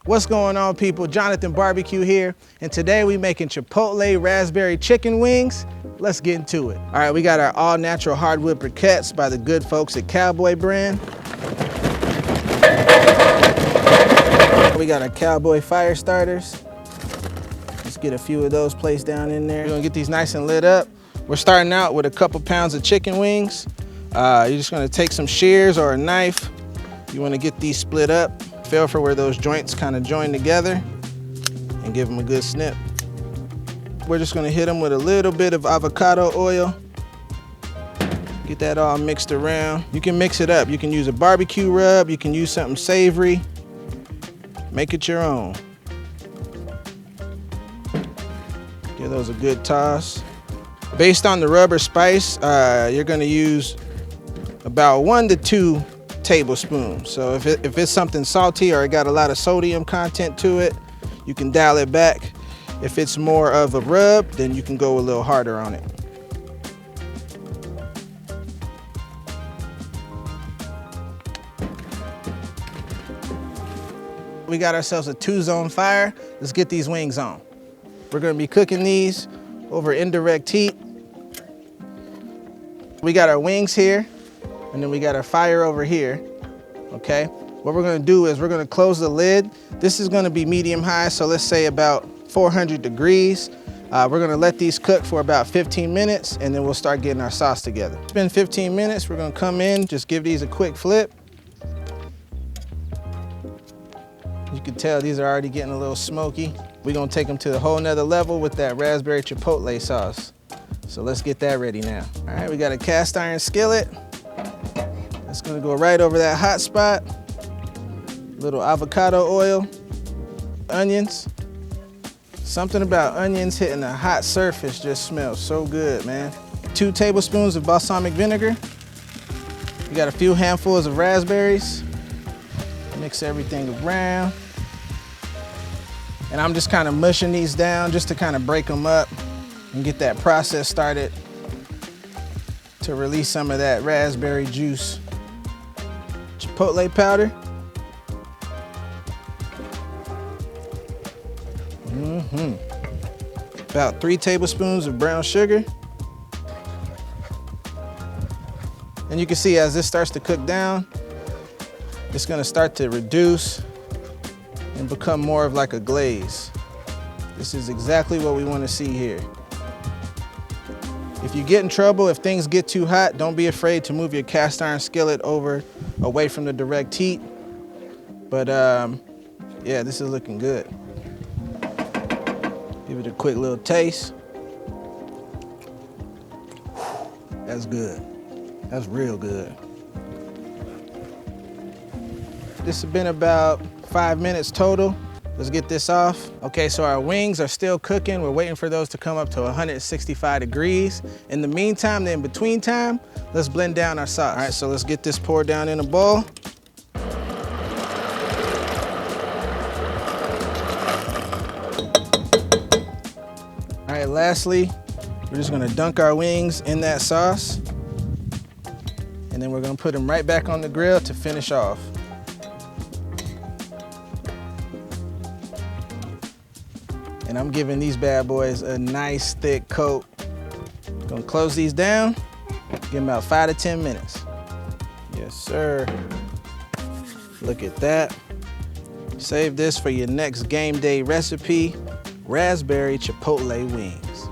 What's going on, people? Jonathan Barbecue here, and today we making Chipotle Raspberry Chicken Wings. Let's get into it. All right, we got our all-natural hardwood briquettes by the good folks at Cowboy brand. We got our Cowboy fire starters. Let's get a few of those placed down in there. We're gonna get these nice and lit up. We're starting out with a couple pounds of chicken wings. You're just gonna take some shears or a knife. You wanna get these split up. Feel for where those joints kind of join together and give them a good snip. We're just gonna hit them with a little bit of avocado oil. Get that all mixed around. You can mix it up. You can use a barbecue rub. You can use something savory. Make it your own. Give those a good toss. Based on the rub or spice, you're gonna use about 1 to 2 tablespoons. So if it's something salty or it got a lot of sodium content to it, you can dial it back. If it's more of a rub, then you can go a little harder on it. We got ourselves a 2-zone fire. Let's get these wings on. We're gonna be cooking these over indirect heat. We got our wings here, and then we got our fire over here, okay? What we're gonna do is we're gonna close the lid. This is gonna be medium high, so let's say about 400 degrees. We're gonna let these cook for about 15 minutes, and then we'll start getting our sauce together. It's been 15 minutes, we're gonna come in, just give these a quick flip. You can tell these are already getting a little smoky. We're gonna take them to a whole nother level with that raspberry chipotle sauce. So let's get that ready now. All right, we got a cast iron skillet. That's gonna go right over that hot spot. Little avocado oil, onions. Something about onions hitting a hot surface just smells so good, man. 2 tablespoons of balsamic vinegar. We got a few handfuls of raspberries. Mix everything around. And I'm just kind of mushing these down just to kind of break them up and get that process started to release some of that raspberry juice. Chipotle powder. About 3 tablespoons of brown sugar. And you can see as this starts to cook down, it's gonna start to reduce and become more of like a glaze. This is exactly what we wanna see here. If you get in trouble, if things get too hot, don't be afraid to move your cast iron skillet away from the direct heat. But yeah, this is looking good. Give it a quick little taste. That's good. That's real good. This has been about 5 minutes total. Let's get this off. Okay, so our wings are still cooking. We're waiting for those to come up to 165 degrees. In the meantime, the in-between time, let's blend down our sauce. All right, so let's get this poured down in a bowl. All right, lastly, we're just gonna dunk our wings in that sauce. And then we're gonna put them right back on the grill to finish off. And I'm giving these bad boys a nice thick coat. Gonna close these down, give them about 5 to 10 minutes. Yes, sir. Look at that. Save this for your next game day recipe, raspberry chipotle wings.